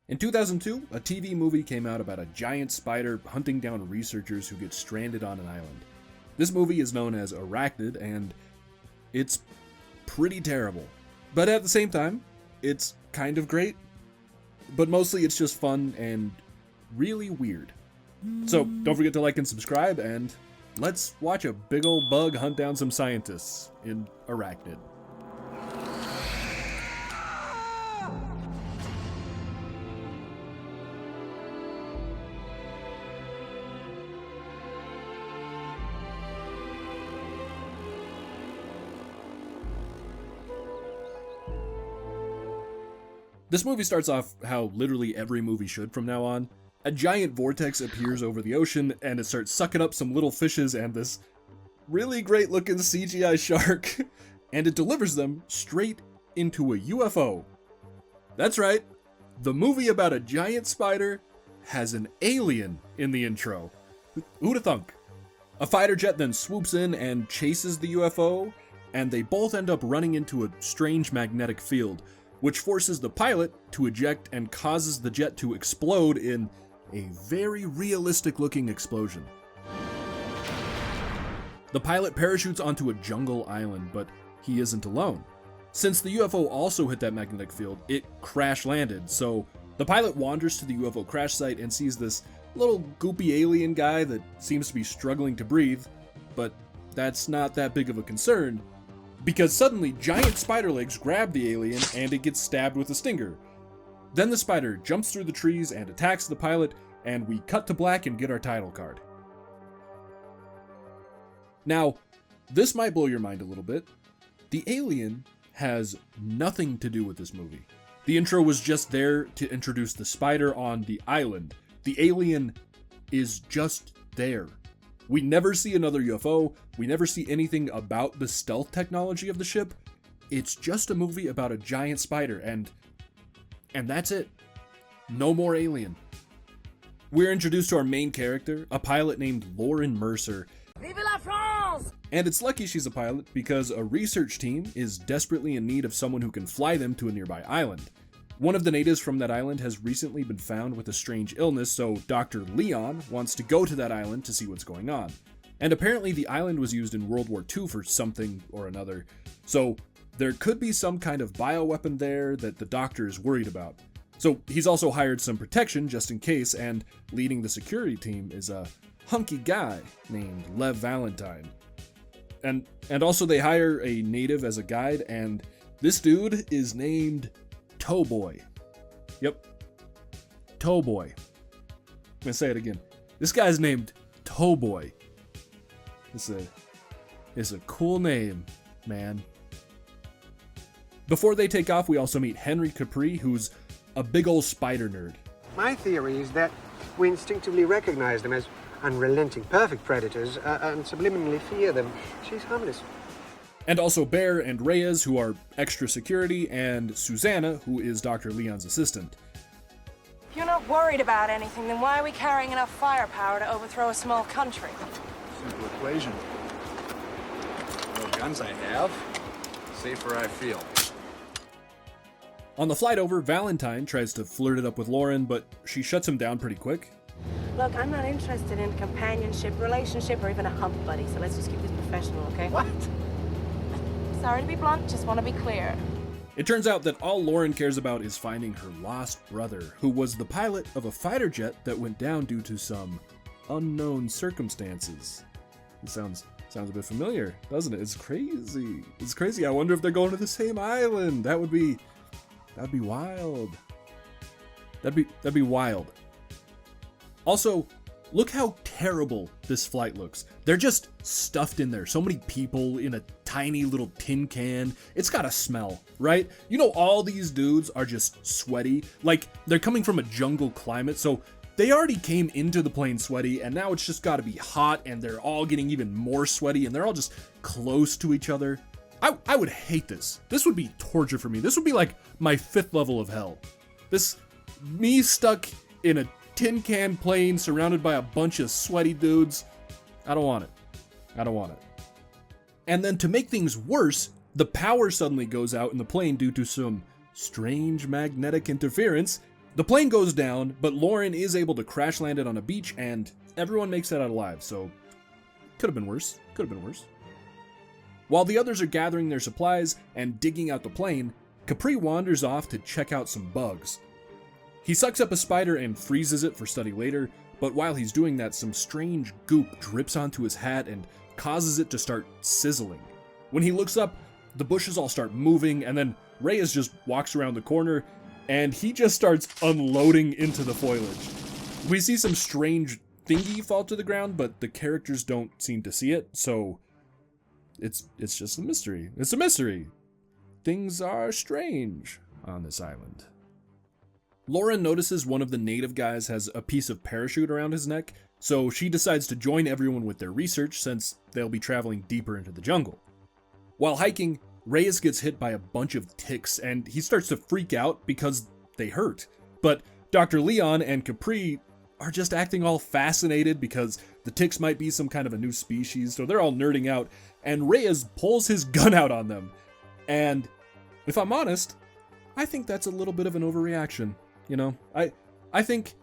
In 2002, a TV movie came out about a giant spider hunting down researchers who get stranded on an island. This movie is known as Arachnid, and it's pretty terrible. But at the same time, it's kind of great. But mostly it's just fun and really weird. So don't forget to like and subscribe, and let's watch a big old bug hunt down some scientists in Arachnid. This movie starts off how literally every movie should from now on. A giant vortex appears over the ocean, and it starts sucking up some little fishes and this really great looking CGI shark, and it delivers them straight into a UFO. That's right, the movie about a giant spider has an alien in the intro. Who'da thunk? A fighter jet then swoops in and chases the UFO, and they both end up running into a strange magnetic field, which forces the pilot to eject and causes the jet to explode in a very realistic looking explosion. The pilot parachutes onto a jungle island, but he isn't alone. Since the UFO also hit that magnetic field, it crash landed, so the pilot wanders to the UFO crash site and sees this little goopy alien guy that seems to be struggling to breathe, but that's not that big of a concern, because suddenly giant spider legs grab the alien and it gets stabbed with a stinger. Then the spider jumps through the trees and attacks the pilot, and we cut to black and get our title card. Now, this might blow your mind a little bit. The alien has nothing to do with this movie. The intro was just there to introduce the spider on the island. The alien is just there. We never see another UFO, we never see anything about the stealth technology of the ship. It's just a movie about a giant spider, and that's it. No more alien. We're introduced to our main character, a pilot named Lauren Mercer. Vive la France! And it's lucky she's a pilot because a research team is desperately in need of someone who can fly them to a nearby island. One of the natives from that island has recently been found with a strange illness, so Dr. Leon wants to go to that island to see what's going on. And apparently the island was used in World War II for something or another, so there could be some kind of bioweapon there that the doctor is worried about. So he's also hired some protection just in case, and leading the security team is a hunky guy named Lev Valentine. And also they hire a native as a guide, and this dude is named Towboy. Yep. Towboy. I'm gonna say it again. This guy's named Towboy. It's a cool name, man. Before they take off, we also meet Henry Capri, who's a big old spider nerd. My theory is that we instinctively recognize them as unrelenting, perfect predators and subliminally fear them. She's harmless. And also Bear and Reyes, who are extra security, and Susanna, who is Dr. Leon's assistant. If you're not worried about anything, then why are we carrying enough firepower to overthrow a small country? Simple equation. The more guns I have, the safer I feel. On the flight over, Valentine tries to flirt it up with Lauren, but she shuts him down pretty quick. Look, I'm not interested in companionship, relationship, or even a hump buddy, so let's just keep this professional, okay? What? Sorry to be blunt, just want to be clear. It turns out that all Lauren cares about is finding her lost brother, who was the pilot of a fighter jet that went down due to some unknown circumstances. It sounds a bit familiar, doesn't it? It's crazy. It's crazy. I wonder if they're going to the same island. That'd be wild. That'd be wild. Also, look how terrible this flight looks. They're just stuffed in there. So many people in a tiny little tin can. It's gotta smell, right? You know, all these dudes are just sweaty. Like, they're coming from a jungle climate, so they already came into the plane sweaty, and now it's just gotta be hot, and they're all getting even more sweaty, and they're all just close to each other. I would hate this. This would be torture for me. This would be like my 5th level of hell. Me stuck in a tin can plane surrounded by a bunch of sweaty dudes. I don't want it. And then to make things worse, the power suddenly goes out in the plane due to some strange magnetic interference, The plane goes down, but Lauren is able to crash land it on a beach, and everyone makes it out alive, so could have been worse. Could have been worse. While the others are gathering their supplies and digging out the plane, Capri wanders off to check out some bugs. He sucks up a spider and freezes it for study later, but while he's doing that, some strange goop drips onto his hat and causes it to start sizzling. When he looks up, the bushes all start moving, and then Reyes just walks around the corner, and he just starts unloading into the foliage. We see some strange thingy fall to the ground, but the characters don't seem to see it, so it's just a mystery. It's a mystery. Things are strange on this island. Lauren notices one of the native guys has a piece of parachute around his neck, so she decides to join everyone with their research since they'll be traveling deeper into the jungle. While hiking, Reyes gets hit by a bunch of ticks and he starts to freak out because they hurt. But Dr. Leon and Capri are just acting all fascinated because the ticks might be some kind of a new species, so they're all nerding out, and Reyes pulls his gun out on them. And if I'm honest, I think that's a little bit of an overreaction. You know, I think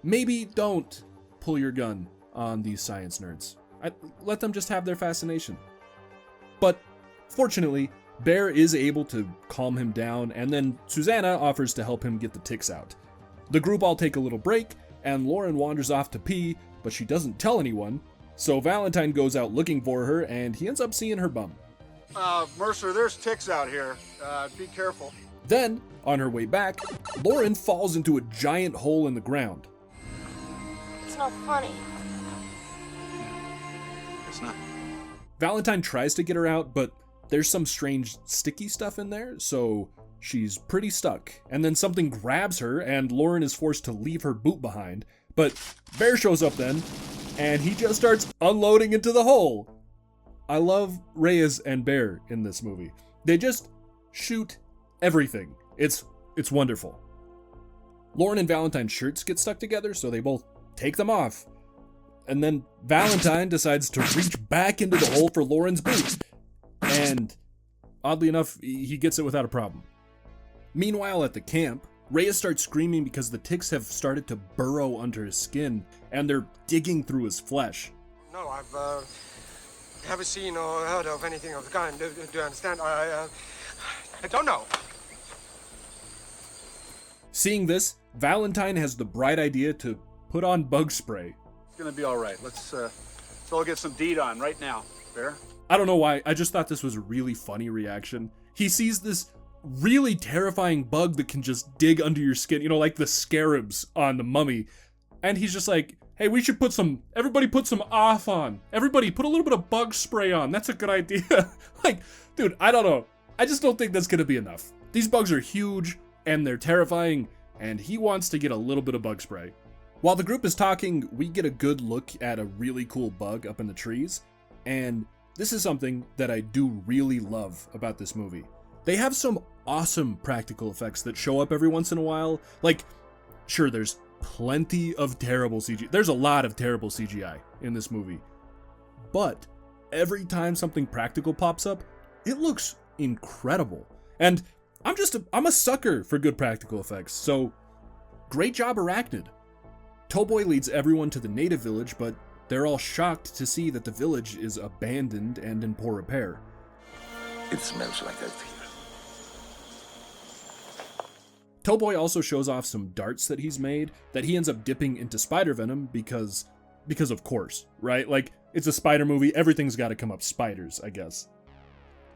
maybe don't pull your gun on these science nerds. Let them just have their fascination. But fortunately, Bear is able to calm him down, and then Susanna offers to help him get the ticks out. The group all take a little break, and Lauren wanders off to pee, but she doesn't tell anyone, so Valentine goes out looking for her, and he ends up seeing her bum. Mercer, there's ticks out here. Be careful. Then, on her way back, Lauren falls into a giant hole in the ground. It's not funny. It's not. Valentine tries to get her out, but there's some strange sticky stuff in there, so she's pretty stuck. And then something grabs her, and Lauren is forced to leave her boot behind. But Bear shows up then, and he just starts unloading into the hole. I love Reyes and Bear in this movie. They just shoot everything. It's wonderful. Lauren and Valentine's shirts get stuck together, so they both take them off. And then Valentine decides to reach back into the hole for Lauren's boot. And oddly enough, he gets it without a problem. Meanwhile, at the camp, Reyes starts screaming because the ticks have started to burrow under his skin, and they're digging through his flesh. No, I've never seen or heard of anything of the kind. Do you understand? I don't know. Seeing this, Valentine has the bright idea to put on bug spray. It's gonna be all right. Let's all get some deed on right now. Bear? I don't know why, I just thought this was a really funny reaction. He sees this really terrifying bug that can just dig under your skin, you know, like the scarabs on the mummy. And he's just like, hey, we should everybody put some off on. Everybody put a little bit of bug spray on. That's a good idea. Like, dude, I don't know. I just don't think that's gonna be enough. These bugs are huge and they're terrifying, and he wants to get a little bit of bug spray. While the group is talking, we get a good look at a really cool bug up in the trees, and this is something that I do really love about this movie. They have some awesome practical effects that show up every once in a while. Like, sure, there's plenty of terrible CGI. There's a lot of terrible CGI in this movie. But every time something practical pops up, it looks incredible. And I'm a sucker for good practical effects, so great job, Arachnid. Towboy leads everyone to the native village, but they're all shocked to see that the village is abandoned and in poor repair. It smells like earth here. Towboy also shows off some darts that he's made that he ends up dipping into spider venom because of course, right? Like, it's a spider movie, everything's gotta come up spiders, I guess.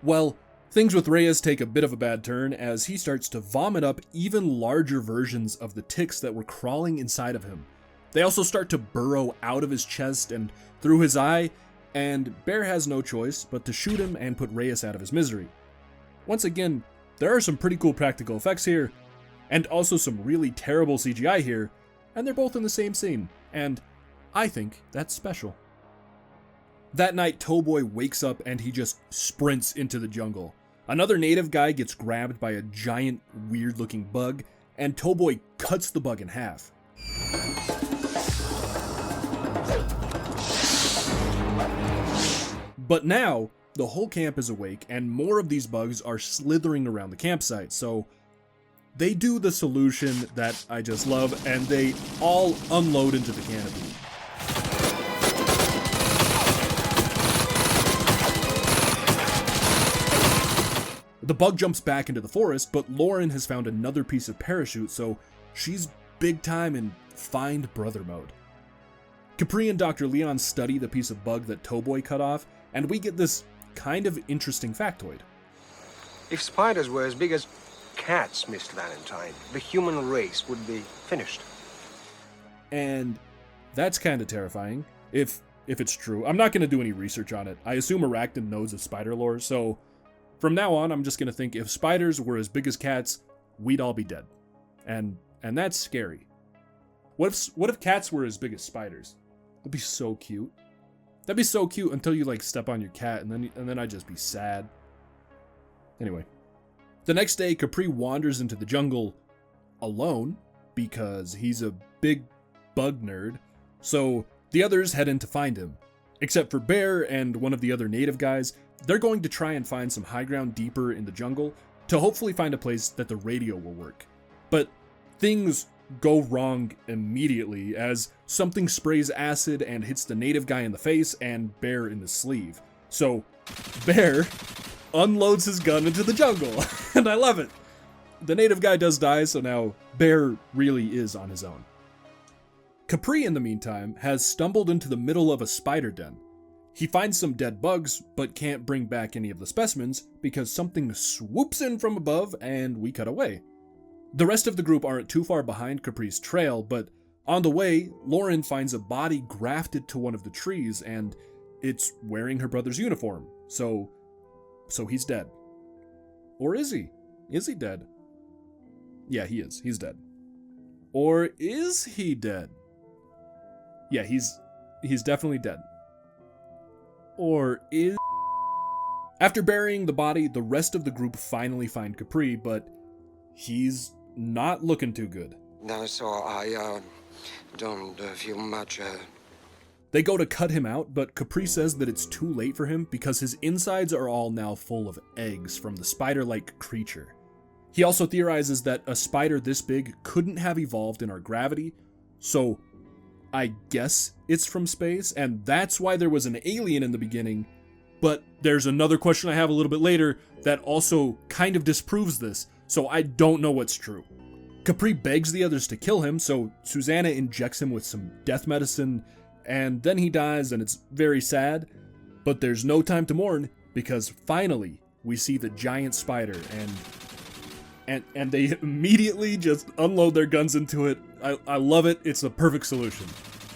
Well, things with Reyes take a bit of a bad turn as he starts to vomit up even larger versions of the ticks that were crawling inside of him. They also start to burrow out of his chest and through his eye, and Bear has no choice but to shoot him and put Reyes out of his misery. Once again, there are some pretty cool practical effects here, and also some really terrible CGI here, and they're both in the same scene, and I think that's special. That night, Towboy wakes up and he just sprints into the jungle. Another native guy gets grabbed by a giant, weird-looking bug, and Towboy cuts the bug in half. But now, the whole camp is awake, and more of these bugs are slithering around the campsite, so they do the solution that I just love, and they all unload into the canopy. The bug jumps back into the forest, but Lauren has found another piece of parachute, so she's big time in find brother mode. Capri and Dr. Leon study the piece of bug that Towboy cut off, and we get this kind of interesting factoid. If spiders were as big as cats, Mr. Valentine, the human race would be finished. And that's kind of terrifying, if it's true. I'm not going to do any research on it. I assume Arachnid knows of spider lore, so from now on, I'm just going to think if spiders were as big as cats, we'd all be dead. And that's scary. What if cats were as big as spiders? That'd be so cute. That'd be so cute until you like step on your cat, and then I'd just be sad. Anyway, the next day, Capri wanders into the jungle alone because he's a big bug nerd. So the others head in to find him. Except for Bear and one of the other native guys, they're going to try and find some high ground deeper in the jungle to hopefully find a place that the radio will work. But things go wrong immediately as something sprays acid and hits the native guy in the face and Bear in the sleeve. So Bear unloads his gun into the jungle, and I love it. The native guy does die, so now Bear really is on his own. Capri, in the meantime, has stumbled into the middle of a spider den. He finds some dead bugs, but can't bring back any of the specimens because something swoops in from above and we cut away. The rest of the group aren't too far behind Capri's trail, but on the way, Lauren finds a body grafted to one of the trees, and it's wearing her brother's uniform, so he's dead. Or is he? Is he dead? Yeah, he is. He's dead. Or is he dead? Yeah, he's definitely dead. Or is... After burying the body, the rest of the group finally find Capri, but he's not looking too good. No, so I don't feel much. They go to cut him out, but Capri says that it's too late for him because his insides are all now full of eggs from the spider-like creature. He also theorizes that a spider this big couldn't have evolved in our gravity, so I guess it's from space, and that's why there was an alien in the beginning. But there's another question I have a little bit later that also kind of disproves this, so I don't know what's true. Capri begs the others to kill him, so Susanna injects him with some death medicine, and then he dies, and it's very sad. But there's no time to mourn, because finally we see the giant spider, and they immediately just unload their guns into it. I love it. It's a perfect solution.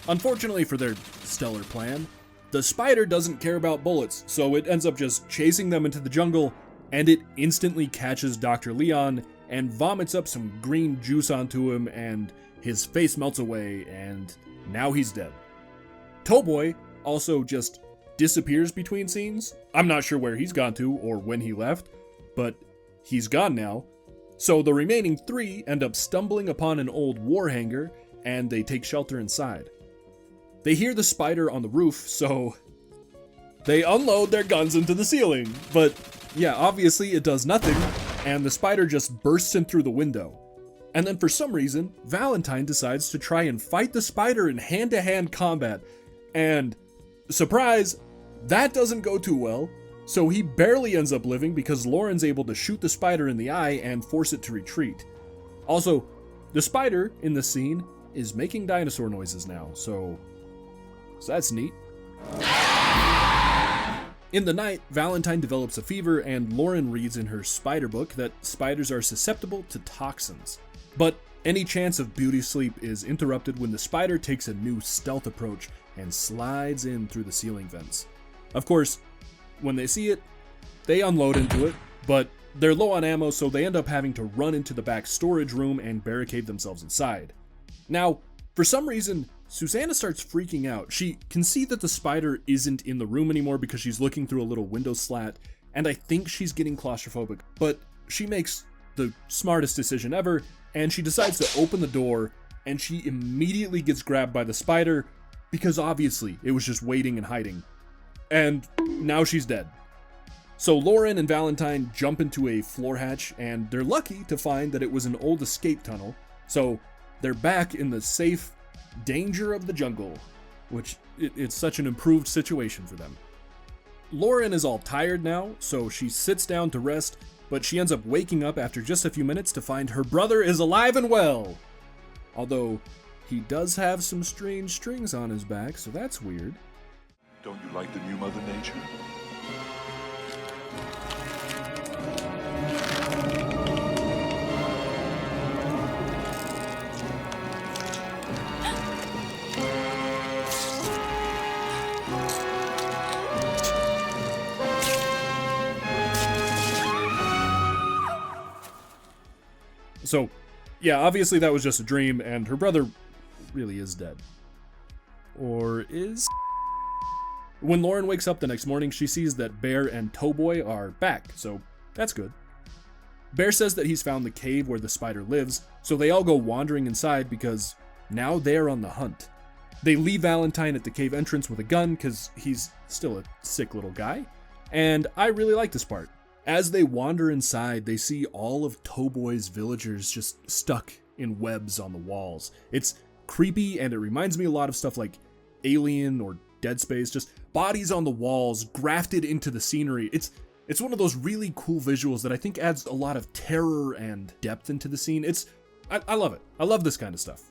Unfortunately for their stellar plan, the spider doesn't care about bullets, so it ends up just chasing them into the jungle, and it instantly catches Dr. Leon and vomits up some green juice onto him, and his face melts away, and now he's dead. Towboy also just disappears between scenes. I'm not sure where he's gone to or when he left, but he's gone now. So the remaining three end up stumbling upon an old war hangar, and they take shelter inside. They hear the spider on the roof, so they unload their guns into the ceiling. But yeah, obviously it does nothing, and the spider just bursts in through the window. And then for some reason, Valentine decides to try and fight the spider in hand-to-hand combat. And surprise, that doesn't go too well. So he barely ends up living because Lauren's able to shoot the spider in the eye and force it to retreat. Also, the spider in the scene is making dinosaur noises now, so that's neat. In the night, Valentine develops a fever, and Lauren reads in her spider book that spiders are susceptible to toxins. But any chance of beauty sleep is interrupted when the spider takes a new stealth approach and slides in through the ceiling vents. Of course, when they see it, they unload into it, but they're low on ammo, so they end up having to run into the back storage room and barricade themselves inside. Now, for some reason, Susanna starts freaking out. She can see that the spider isn't in the room anymore because she's looking through a little window slat, and I think she's getting claustrophobic, but she makes the smartest decision ever, and she decides to open the door, and she immediately gets grabbed by the spider because obviously it was just waiting and hiding. And now she's dead. So Lauren and Valentine jump into a floor hatch, and they're lucky to find that it was an old escape tunnel, so they're back in the safe danger of the jungle, which it's such an improved situation for them. Lauren is all tired now, so she sits down to rest, but she ends up waking up after just a few minutes to find her brother is alive and well. Although, he does have some strange strings on his back, so that's weird. Don't you like the new Mother Nature? So, yeah, obviously that was just a dream, and her brother really is dead. Or is? When Lauren wakes up the next morning, she sees that Bear and Towboy are back, so that's good. Bear says that he's found the cave where the spider lives, so they all go wandering inside because now they're on the hunt. They leave Valentine at the cave entrance with a gun because he's still a sick little guy, and I really like this part. As they wander inside, they see all of Towboy's villagers just stuck in webs on the walls. It's creepy, and it reminds me a lot of stuff like Alien or Dead Space, just bodies on the walls grafted into the scenery. It's one of those really cool visuals that I think adds a lot of terror and depth into the scene. I love it. I love this kind of stuff.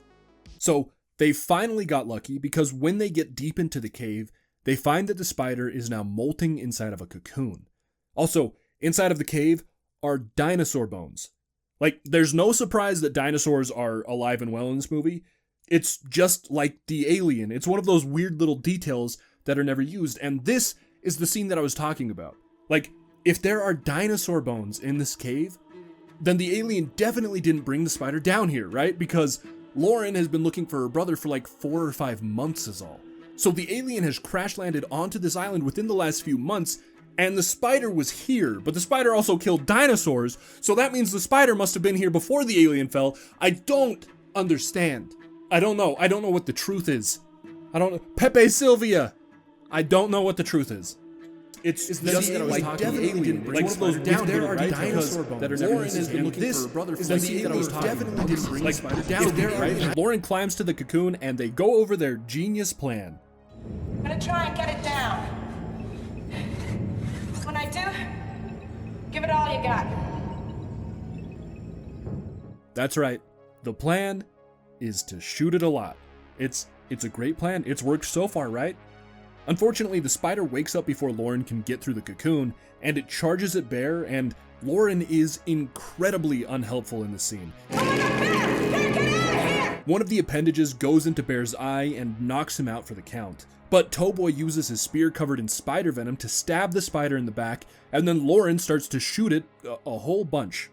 So they finally got lucky because when they get deep into the cave, they find that the spider is now molting inside of a cocoon. Also, inside of the cave are dinosaur bones. Like, there's no surprise that dinosaurs are alive and well in this movie. It's just like the Alien. It's one of those weird little details that are never used, and this is the scene that I was talking about. Like, if there are dinosaur bones in this cave, then the alien definitely didn't bring the spider down here, right? Because Lauren has been looking for her brother for like 4 or 5 months is all. So the alien has crash landed onto this island within the last few months, and the spider was here, but the spider also killed dinosaurs, so that means the spider must have been here before the alien fell. I don't understand. I don't know. I don't know what the truth is. I don't know. Pepe Sylvia! I don't know what the truth is. It's just that I was talking alien. Like, one of those down there are dinosaur bones that are never Lauren has been looking for a brother for the scene that I was talking about. Didn't bring the spider down here, right? Lauren climbs to the cocoon, and they go over their genius plan. I'm gonna try and get it down. When I do, give it all you got. That's right. The plan is to shoot it a lot. It's a great plan. It's worked so far, right? Unfortunately, the spider wakes up before Lauren can get through the cocoon, and it charges at Bear, and Lauren is incredibly unhelpful in this scene. One of the appendages goes into Bear's eye and knocks him out for the count. But Towboy uses his spear covered in spider venom to stab the spider in the back, and then Lauren starts to shoot it a whole bunch.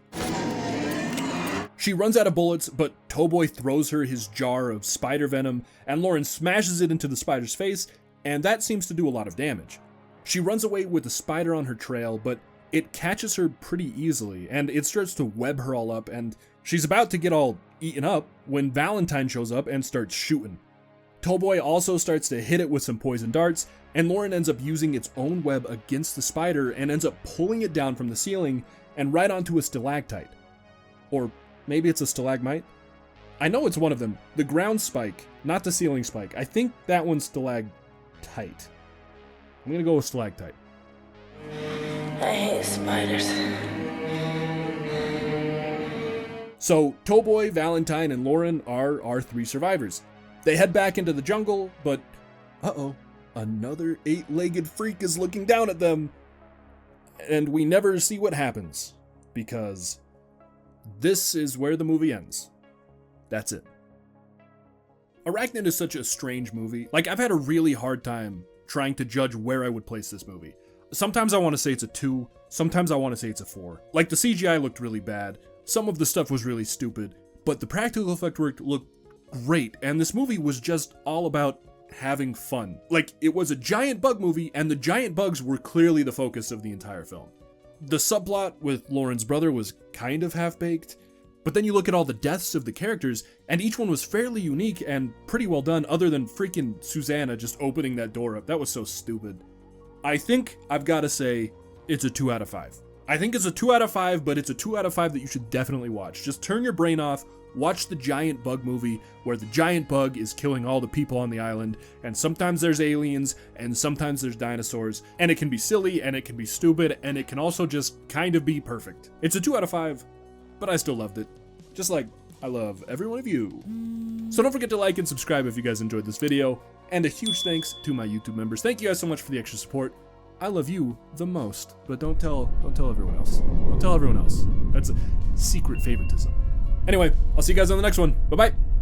She runs out of bullets, but Towboy throws her his jar of spider venom, and Lauren smashes it into the spider's face, and that seems to do a lot of damage. She runs away with the spider on her trail, but it catches her pretty easily, and it starts to web her all up, and she's about to get all eaten up when Valentine shows up and starts shooting. Towboy also starts to hit it with some poison darts, and Lauren ends up using its own web against the spider and ends up pulling it down from the ceiling and right onto a stalactite. Or maybe it's a stalagmite? I know it's one of them. The ground spike, not the ceiling spike. I think that one's stalactite. I'm gonna go with stalactite. I hate spiders. So, Towboy, Valentine, and Lauren are our 3 survivors. They head back into the jungle, but uh-oh, another 8-legged freak is looking down at them. And we never see what happens, because this is where the movie ends. That's it. Arachnid is such a strange movie. Like, I've had a really hard time trying to judge where I would place this movie. Sometimes I want to say it's a 2, sometimes I want to say it's a 4. Like, the CGI looked really bad, some of the stuff was really stupid, but the practical effect work looked great, and this movie was just all about having fun. Like, it was a giant bug movie, and the giant bugs were clearly the focus of the entire film. The subplot with Lauren's brother was kind of half-baked, but then you look at all the deaths of the characters, and each one was fairly unique and pretty well done, other than freaking Susanna just opening that door up. That was so stupid. I think I've got to say it's a 2 out of 5. I think it's a 2 out of 5, but it's a 2 out of 5 that you should definitely watch. Just turn your brain off, watch the giant bug movie where the giant bug is killing all the people on the island, and sometimes there's aliens, and sometimes there's dinosaurs, and it can be silly, and it can be stupid, and it can also just kind of be perfect. It's a 2 out of 5, but I still loved it. Just like I love every one of you. So don't forget to like and subscribe if you guys enjoyed this video, and a huge thanks to my YouTube members. Thank you guys so much for the extra support. I love you the most, but don't tell everyone else. Don't tell everyone else. That's a secret favoritism. Anyway, I'll see you guys on the next one. Bye-bye.